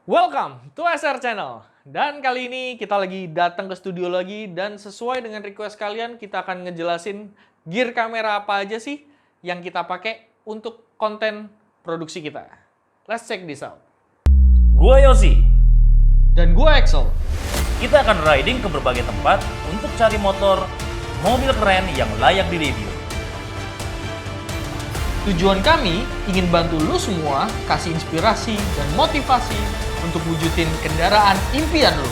Welcome to SR Channel. Dan kali ini kita lagi datang ke studio lagi dan sesuai dengan request kalian kita akan ngejelasin gear kamera apa aja sih yang kita pakai untuk konten produksi kita. Let's check this out. Gua Yosi. Dan gua Axel. Kita akan riding ke berbagai tempat untuk cari motor, mobil keren yang layak direview. Tujuan kami ingin bantu lu semua kasih inspirasi dan motivasi untuk wujudin kendaraan impian lu.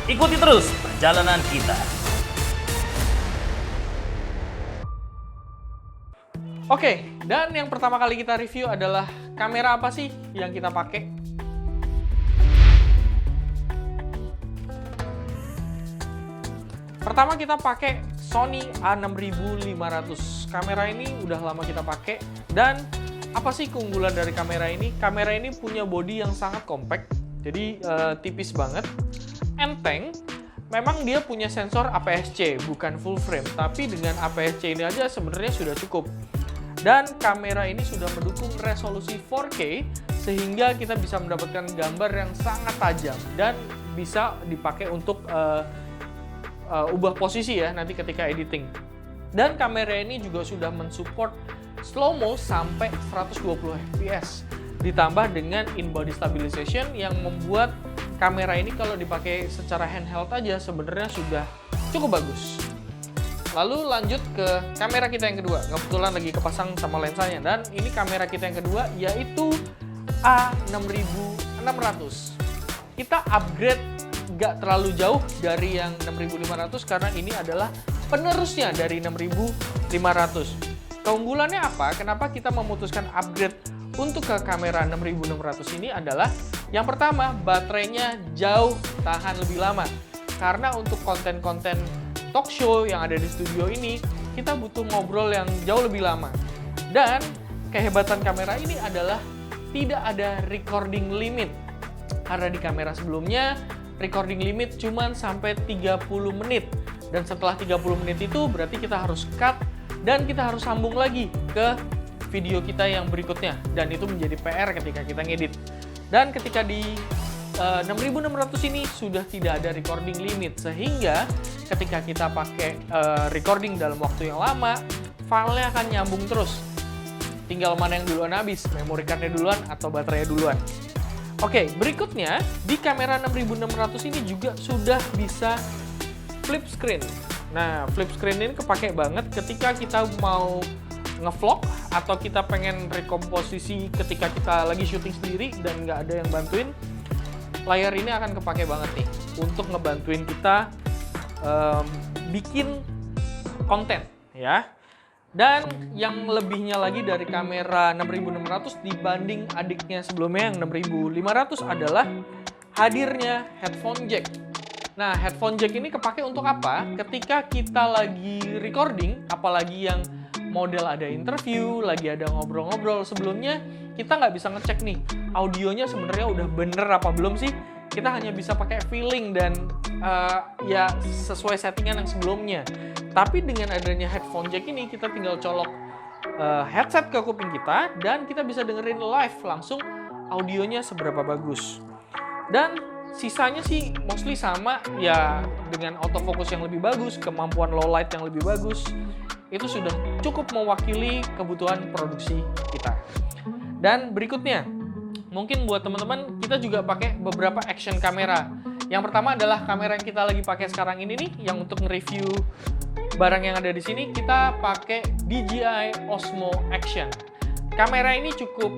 Ikuti terus perjalanan kita. Oke, dan yang pertama kali kita review adalah kamera apa sih yang kita pakai. Pertama kita pakai Sony A6500. Kamera ini udah lama kita pakai. Dan apa sih keunggulan dari kamera ini? Kamera ini punya bodi yang sangat compact. Jadi tipis banget. Enteng. Memang dia punya sensor APS-C, bukan full frame. Tapi dengan APS-C ini aja sebenarnya sudah cukup. Dan kamera ini sudah mendukung resolusi 4K sehingga kita bisa mendapatkan gambar yang sangat tajam dan bisa dipakai untuk ubah posisi ya nanti ketika editing. Dan kamera ini juga sudah mensupport slow-mo sampai 120 fps. Ditambah dengan in-body stabilization yang membuat kamera ini kalau dipakai secara handheld aja sebenarnya sudah cukup bagus. Lalu lanjut ke kamera kita yang kedua. Kebetulan lagi kepasang sama lensanya. Dan ini kamera kita yang kedua yaitu A6600. Kita upgrade nggak terlalu jauh dari yang 6500 karena ini adalah penerusnya dari 6500. Keunggulannya apa? Kenapa kita memutuskan upgrade untuk ke kamera 6600 ini adalah yang pertama, baterainya jauh tahan lebih lama. Karena untuk konten-konten talk show yang ada di studio ini, kita butuh ngobrol yang jauh lebih lama. Dan kehebatan kamera ini adalah tidak ada recording limit. Karena di kamera sebelumnya recording limit cuma sampai 30 menit. Dan setelah 30 menit itu berarti kita harus cut dan kita harus sambung lagi ke video kita yang berikutnya. Dan itu menjadi PR ketika kita ngedit. Dan ketika di 6600 ini sudah tidak ada recording limit. Sehingga ketika kita pakai recording dalam waktu yang lama, filenya akan nyambung terus. Tinggal mana yang duluan habis, memory card-nya duluan atau baterainya duluan. Oke, berikutnya di kamera 6600 ini juga sudah bisa flip screen. Nah, flip screen ini kepake banget ketika kita mau ngevlog atau kita pengen rekomposisi ketika kita lagi syuting sendiri dan nggak ada yang bantuin. Layar ini akan kepake banget nih untuk ngebantuin kita bikin konten ya. Dan yang lebihnya lagi dari kamera 6600 dibanding adiknya sebelumnya yang 6500 adalah hadirnya headphone jack. Nah, headphone jack ini kepake untuk apa? Ketika kita lagi recording, apalagi yang model ada interview, lagi ada ngobrol-ngobrol sebelumnya, kita nggak bisa ngecek nih, audionya sebenarnya udah bener apa belum sih? Kita hanya bisa pakai feeling dan ya sesuai settingan yang sebelumnya. Tapi dengan adanya headphone jack ini, kita tinggal colok headset ke kuping kita dan kita bisa dengerin live langsung audionya seberapa bagus. Dan sisanya sih mostly sama ya, dengan autofocus yang lebih bagus, kemampuan low light yang lebih bagus. Itu sudah cukup mewakili kebutuhan produksi kita. Dan berikutnya, mungkin buat teman-teman kita juga pakai beberapa action kamera. Yang pertama adalah kamera yang kita lagi pakai sekarang ini nih, yang untuk nge-review barang yang ada di sini kita pakai DJI Osmo Action. Kamera ini cukup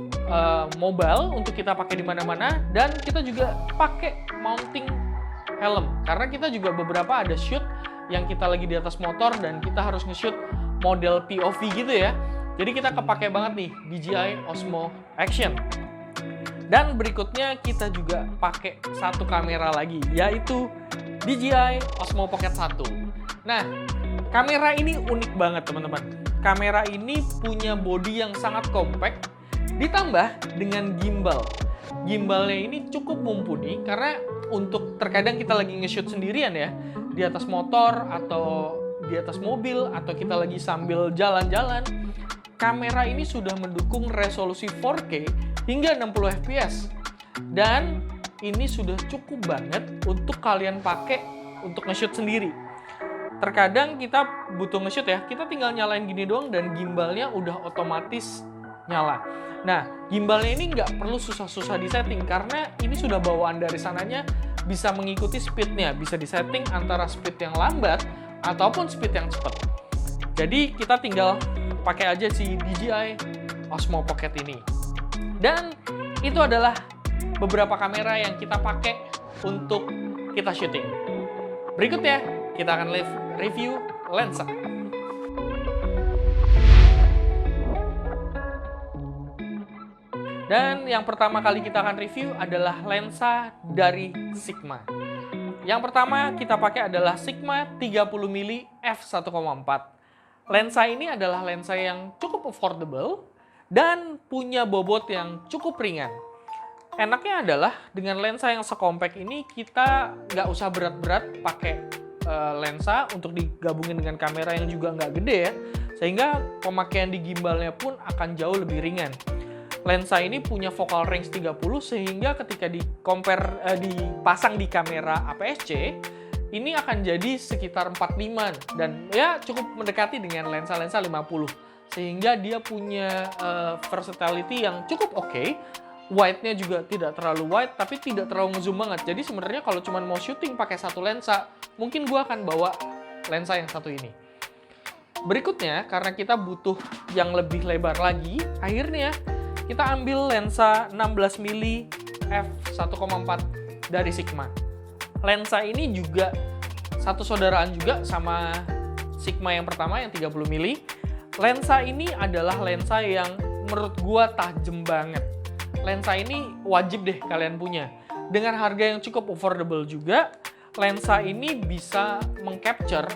mobile untuk kita pakai di mana-mana dan kita juga pakai mounting helm karena kita juga beberapa ada shoot yang kita lagi di atas motor dan kita harus nge-shoot model POV gitu ya. Jadi kita kepake banget nih DJI Osmo Action. Dan berikutnya kita juga pakai satu kamera lagi yaitu DJI Osmo Pocket 1. Nah, kamera ini unik banget teman-teman. Kamera ini punya bodi yang sangat compact ditambah dengan gimbal. Gimbalnya ini cukup mumpuni karena untuk terkadang kita lagi nge-shoot sendirian ya, di atas motor atau di atas mobil atau kita lagi sambil jalan-jalan, kamera ini sudah mendukung resolusi 4K hingga 60 fps. Dan ini sudah cukup banget untuk kalian pakai untuk nge-shoot sendiri. Terkadang kita butuh nge-shoot ya, kita tinggal nyalain gini doang dan gimbalnya udah otomatis nyala. Nah, gimbalnya ini nggak perlu susah-susah disetting karena ini sudah bawaan dari sananya, bisa mengikuti speednya, bisa disetting antara speed yang lambat ataupun speed yang cepat. Jadi kita tinggal pakai aja si DJI Osmo Pocket ini. Dan itu adalah beberapa kamera yang kita pakai untuk kita syuting. Berikutnya kita akan review lensa. Dan yang pertama kali kita akan review adalah lensa dari Sigma. Yang pertama kita pakai adalah Sigma 30mm f1.4. Lensa ini adalah lensa yang cukup affordable dan punya bobot yang cukup ringan. Enaknya adalah dengan lensa yang sekompak ini kita nggak usah berat-berat pakai lensa untuk digabungin dengan kamera yang juga nggak gede ya, sehingga pemakaian di gimbalnya pun akan jauh lebih ringan. Lensa ini punya focal range 30 sehingga ketika dipasang di kamera APS-C ini akan jadi sekitar 45 dan ya cukup mendekati dengan lensa-lensa 50 sehingga dia punya versatility yang cukup oke. Wide-nya juga tidak terlalu wide tapi tidak terlalu ngezoom banget. Jadi sebenarnya kalau cuma mau syuting pakai satu lensa, mungkin gua akan bawa lensa yang satu ini. Berikutnya, karena kita butuh yang lebih lebar lagi, akhirnya kita ambil lensa 16mm f1.4 dari Sigma. Lensa ini juga satu saudaraan juga sama Sigma yang pertama yang 30mm. Lensa ini adalah lensa yang menurut gua tajam banget. Lensa ini wajib deh kalian punya. Dengan harga yang cukup affordable juga, lensa ini bisa mengcapture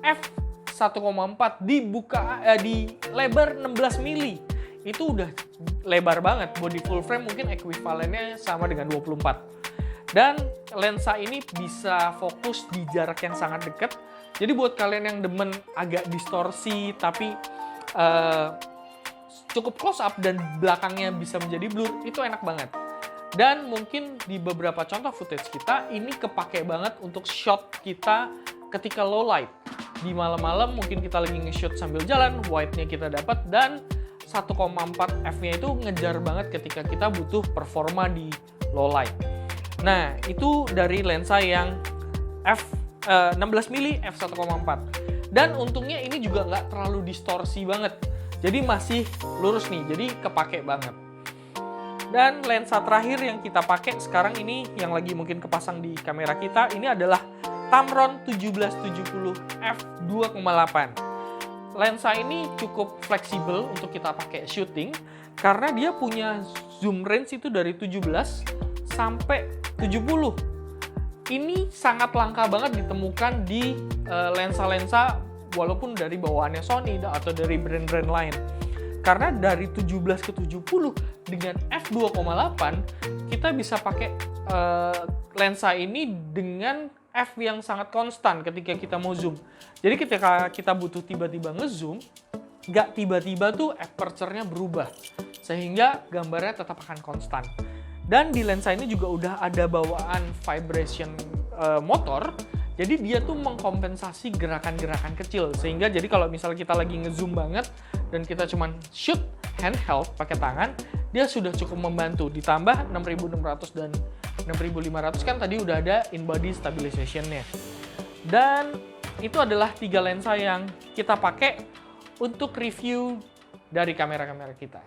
f1.4 di lebar 16mm. Itu udah lebar banget. Body full frame mungkin ekuivalennya sama dengan 24. Dan lensa ini bisa fokus di jarak yang sangat dekat. Jadi buat kalian yang demen agak distorsi tapi cukup close up dan belakangnya bisa menjadi blur, itu enak banget. Dan mungkin di beberapa contoh footage kita ini kepake banget untuk shot kita ketika low light. Di malam-malam mungkin kita lagi nge-shoot sambil jalan, wide-nya kita dapat dan 1,4 f-nya itu ngejar banget ketika kita butuh performa di low light. Nah, itu dari lensa yang 16mm f1.4. Dan untungnya ini juga nggak terlalu distorsi banget. Jadi masih lurus nih, jadi kepake banget. Dan lensa terakhir yang kita pakai sekarang ini, yang lagi mungkin kepasang di kamera kita, ini adalah Tamron 1770 f2.8. Lensa ini cukup fleksibel untuk kita pakai syuting karena dia punya zoom range itu dari 17 sampai 70. Ini sangat langka banget ditemukan di lensa-lensa walaupun dari bawaannya Sony atau dari brand-brand lain. Karena dari 17 ke 70 dengan f2.8 kita bisa pakai lensa ini dengan f yang sangat konstan ketika kita mau zoom. Jadi ketika kita butuh tiba-tiba ngezoom, nggak tiba-tiba tuh aperture-nya berubah. Sehingga gambarnya tetap akan konstan. Dan di lensa ini juga udah ada bawaan vibration motor. Jadi dia tuh mengkompensasi gerakan-gerakan kecil. Sehingga jadi kalau misalnya kita lagi ngezoom banget dan kita cuman shoot handheld pakai tangan, dia sudah cukup membantu. Ditambah 6600 dan 6500 kan tadi udah ada in-body stabilization-nya. Dan itu adalah 3 lensa yang kita pakai untuk review dari kamera-kamera kita.